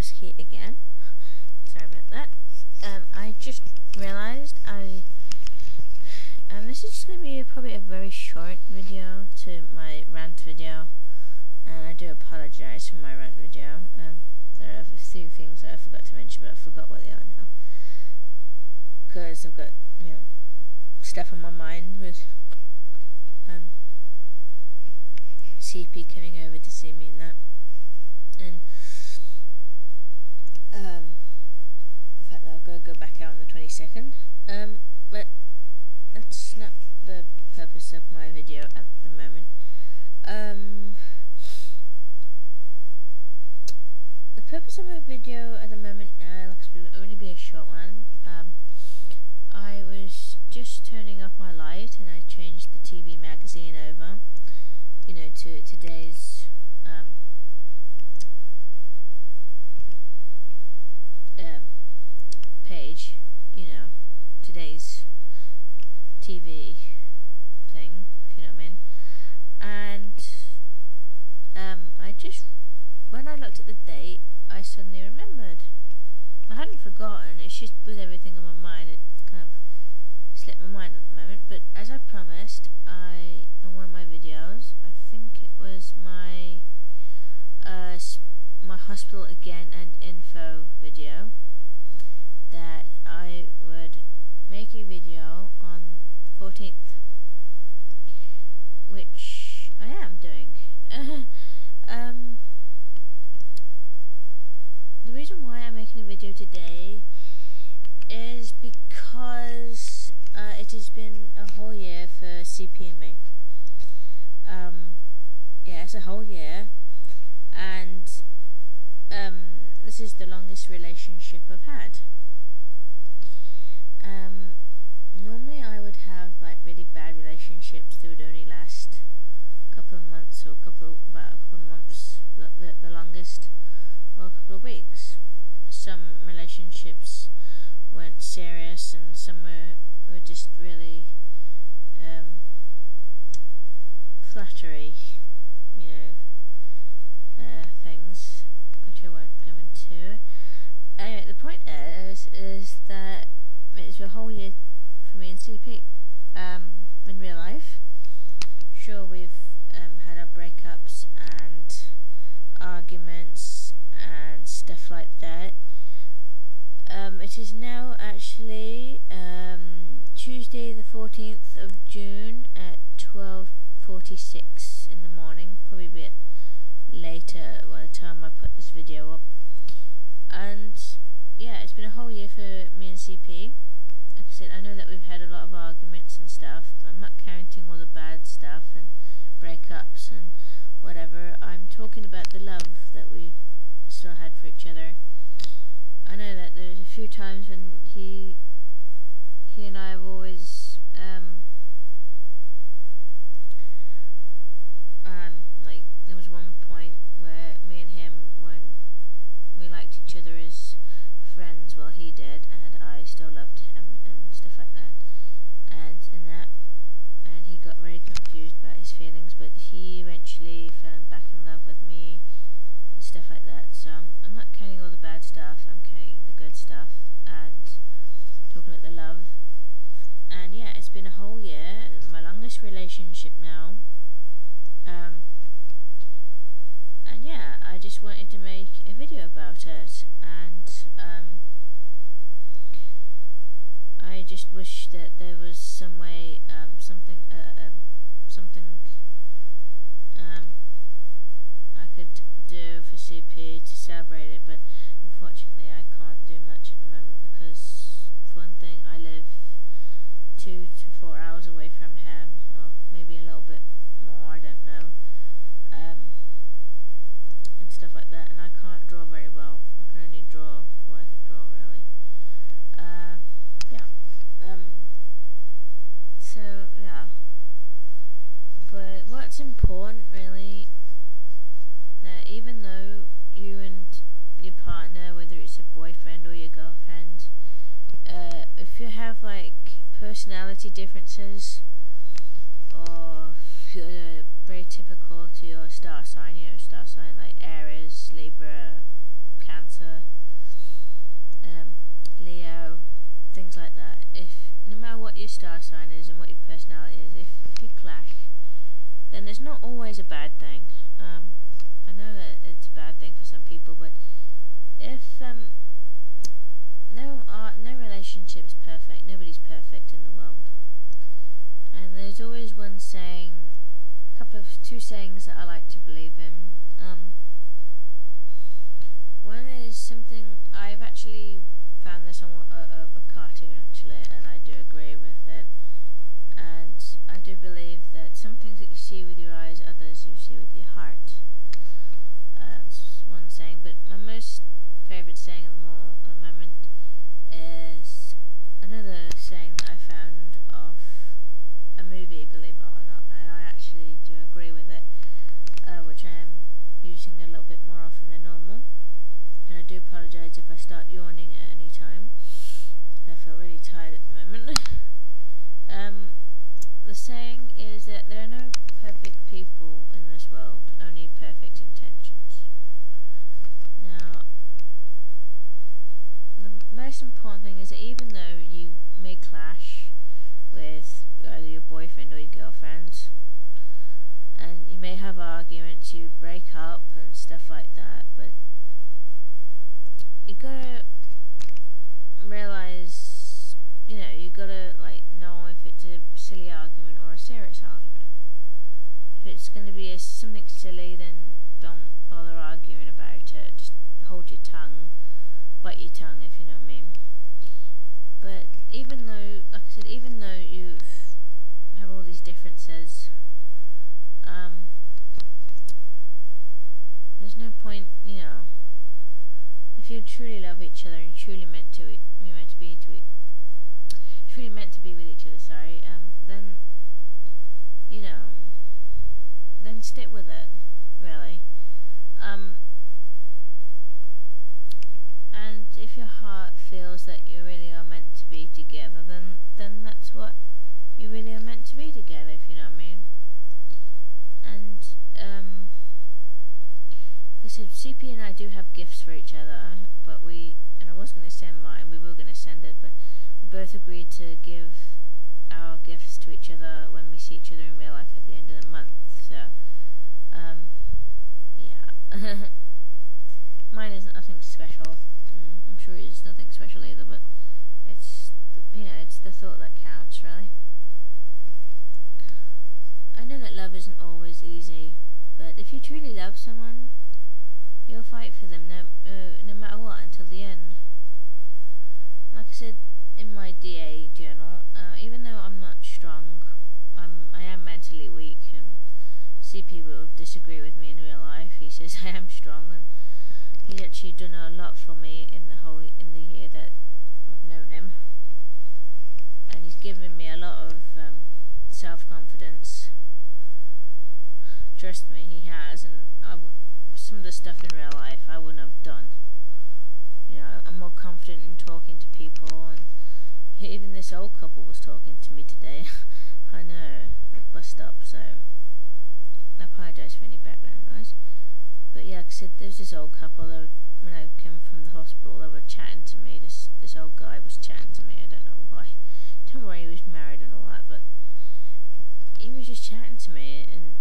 Husky again. Sorry about that. I just realized this is just going to be probably a very short video to my rant video, and I do apologize for my rant video. There are a few things that I forgot to mention, but I forgot what they are now, because I've got, stuff on my mind with CP coming over to see me and that, and the fact that I've got to go back out on the 22nd. But that's not the purpose of my video at the moment. The purpose of my video at the moment now will only be a short one. I was just turning off my light and I changed the TV magazine over, to today's page, today's TV thing, if you know what I mean. And when I looked at the date, I suddenly remembered. I hadn't forgotten, it's just with everything on my mind, it kind of slipped my mind at the moment. But as I promised, in one of my videos, I think it was my my hospital again and info video, that I would make a video on the 14th, which I am doing. The reason why I'm making a video today is because it has been a whole year for CP and me. Yeah, it's a whole year, and this is the longest relationship I've had. Normally I would have like really bad relationships that would only last a couple of months, or about a couple of months, the longest, or a couple of weeks. Some relationships weren't serious, and some were just really flattery, things, which I won't go into. Anyway, the point is that it's a whole year for me and CP. In real life, sure, we've had our breakups and arguments and stuff like that. It is now actually Tuesday the 14th of June at 12:46 in the morning, probably a bit later by the time I put this video up. And yeah, it's been a whole year for me and CP. Like I said, I know that we've had a lot of arguments and stuff. I'm not counting all the bad stuff and breakups and whatever. I'm talking about the love that we still had for each other. I know that there's a few times when he and I have always like, there was one point where me and him, when we liked each other as friends, well, he did, and I still loved him and stuff like that, and he got very confused about his feelings, but he eventually fell back in love with me and stuff like that. So I'm not counting all the bad stuff, I'm counting the good stuff and talking about the love. And yeah, it's been a whole year, my longest relationship now. And yeah, I just wanted to make a video about it, and I just wish that there was some way, something I could do for CP to celebrate it, but unfortunately I can't do much at the moment, because for one thing, I live 2 to 4 hours away from him, or maybe a little bit more, I don't know, and stuff like that, and I can't draw very well. I can only draw what I could draw, really. Yeah. So yeah. But what's important, really, that even though you and your partner, whether it's a boyfriend or your girlfriend, if you have like personality differences, or if you're very typical to your star sign, star sign like Aries, Libra, Cancer, Leo, things like that. If no matter what your star sign is and what your personality is, if you clash, then it's not always a bad thing. I know that it's a bad thing for some people, but if no relationship's perfect, nobody's perfect in the world, and there's always one saying, two sayings that I like to believe in. One is something I've actually found this on a cartoon actually, and I do agree with it. And I do believe that some things that you see with your eyes, others you see with your heart. That's one saying. But my most favourite saying at the moment is another saying that I found off a movie, believe it or not, and I actually do agree with it, which I am using a little bit more often than normal. And I do apologise if I start yawning at any time. I feel really tired at the moment. The saying is that there are no perfect people in this world, only perfect intentions. Now, the most important thing is that even though you may clash with either your boyfriend or your girlfriend, and you may have arguments, you break up and stuff like that, but you gotta realise, you gotta know if it's a silly argument or a serious argument. If it's gonna be something silly, then don't bother arguing about it. Just hold your tongue, bite your tongue, if you know what I mean. But even though, like I said, even though you have all these differences, there's no point, if you truly love each other and truly meant to be with each other, then then stick with it, really. And if your heart feels that you really are meant to be together, then that's what you really are meant to be together, if you know what I mean. And I said, CP and I do have gifts for each other, but I was going to send mine, we were going to send it, but we both agreed to give our gifts to each other when we see each other in real life at the end of the month. So, yeah. Mine isn't nothing special. I'm sure it's nothing special either, but it's the thought that counts, really. I know that love isn't always easy, but if you truly love someone, you'll fight for them no matter what until the end. Like I said in my DA journal, even though I'm not strong, I am mentally weak, and CP will disagree with me in real life. He says I am strong, and he's actually done a lot for me in the year that I've known him, and he's given me a lot of self-confidence. Trust me, he has, and some of the stuff in real life I wouldn't have done. I'm more confident in talking to people, and even this old couple was talking to me today. I know, at the bus stop, so I apologise for any background noise. But yeah, like I said, there's this old couple that when I came from the hospital, they were chatting to me. This old guy was chatting to me. I don't know why. Don't worry, he was married and all that, but he was just chatting to me, and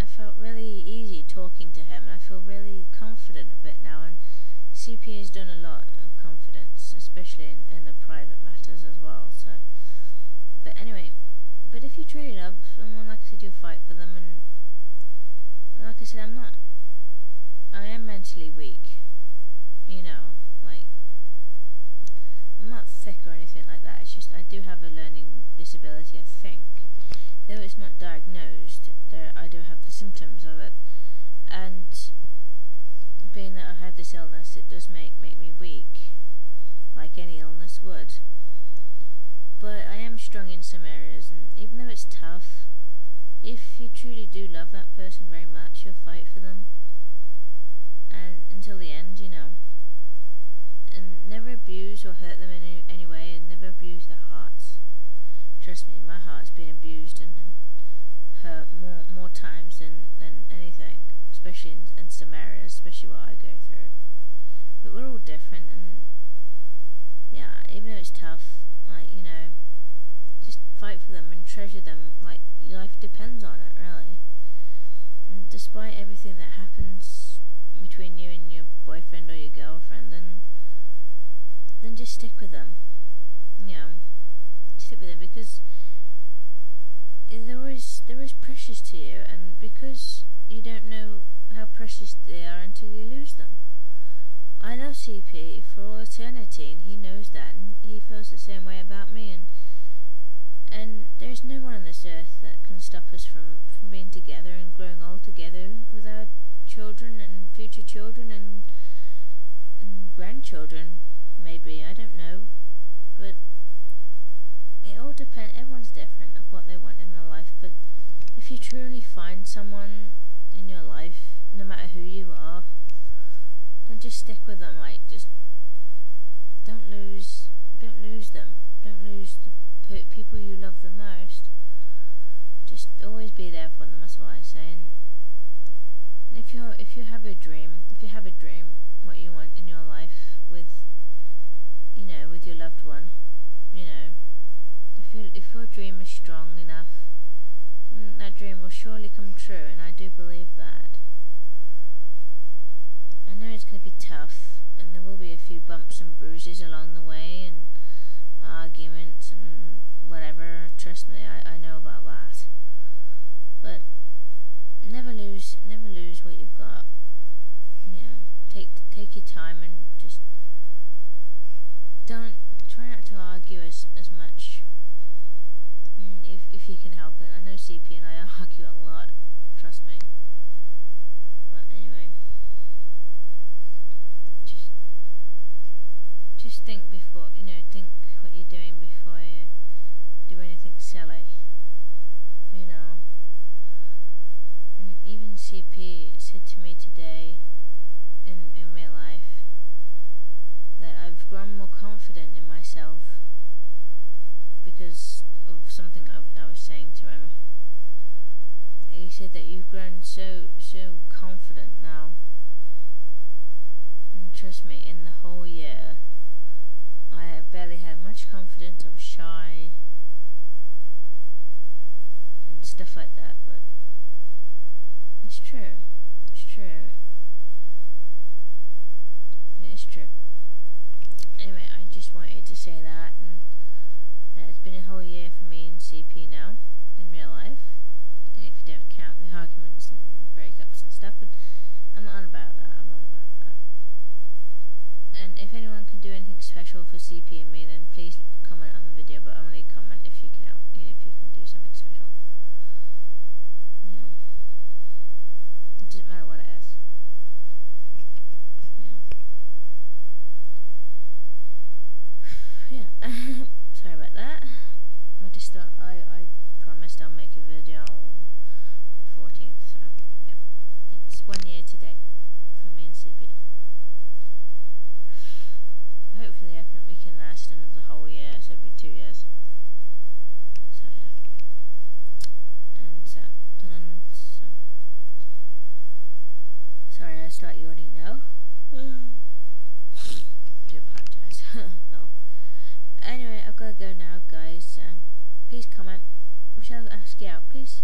I felt really easy talking to him, and I feel really confident a bit now. And CP has done a lot of confidence, especially in the private matters as well. So, but anyway, but if you truly love someone, like I said, you'll fight for them. And like I said, I am mentally weak. I'm not thick or anything like that. It's just I do have a learning disability, I think. Though it's not diagnosed, I do have the symptoms of it. And being that I have this illness, it does make me weak, like any illness would. But I am strong in some areas, and even though it's tough, if you truly do love that person very much, you'll fight for them, and until the end, and never abuse or hurt them in any way, and never abuse their hearts. Trust me, my heart's been abused and hurt more times than anything, especially in some areas, especially what I go through. but we're all different, and yeah, even though it's tough, like, you know, just fight for them and treasure them, like your life depends on it, really. And despite everything that happens between you and your boyfriend or your girlfriend, then just stick with them. You know, stick with them, because they're always precious to you, and because you don't know how precious they are until you lose them. I love CP for all eternity, and he knows that, and he feels the same way about me, and there's no one on this earth that can stop us from being together and growing old together with our children and future children and grandchildren, maybe, I don't know, but it all depends. Everyone's different of what they want in their life, but if you truly find someone in your life, no matter who you are, then just stick with them. Like, just don't lose them. Don't lose the people you love the most. Just always be there for them. That's what I say. And if you have a dream, what you want in your life with, you know, with your loved one, you know, if your dream is strong enough, then that dream will surely come true, and I do believe that. I know it's going to be tough, and there will be a few bumps and bruises along the way, and arguments and whatever. Trust me, I know about that. But never lose what you've got. You know, take your time, and just try not to argue as much. If you can help it. I know CP and I argue a lot, trust me. But anyway, just think before, you know, think what you're doing before you do anything silly, you know. And even CP said to me today in real life that I've grown more confident in myself because of something I was saying to him. He said that you've grown so confident now, and trust me, in the whole year I barely had much confidence. I was shy and stuff like that, but it's true. It's true. Anyway, I just wanted to say that, and that it's been a whole year for me and CP now, in real life, if you don't count the arguments and breakups and stuff. But I'm not on about that. And if anyone can do anything special for CP and me, then please comment on the video, but only comment if you can, you know, if you can do something special. You know, it doesn't matter what it is. Yeah. Sorry about that. I just thought I promised I'll make a video on the 14th, so yeah. It's 1 year today for me and CP. Hopefully we can last another whole year, so every 2 years. So yeah. And sorry, I start yawning now. I do apologise. No. Anyway, I've got to go now, guys. Please comment. We shall ask you out, please.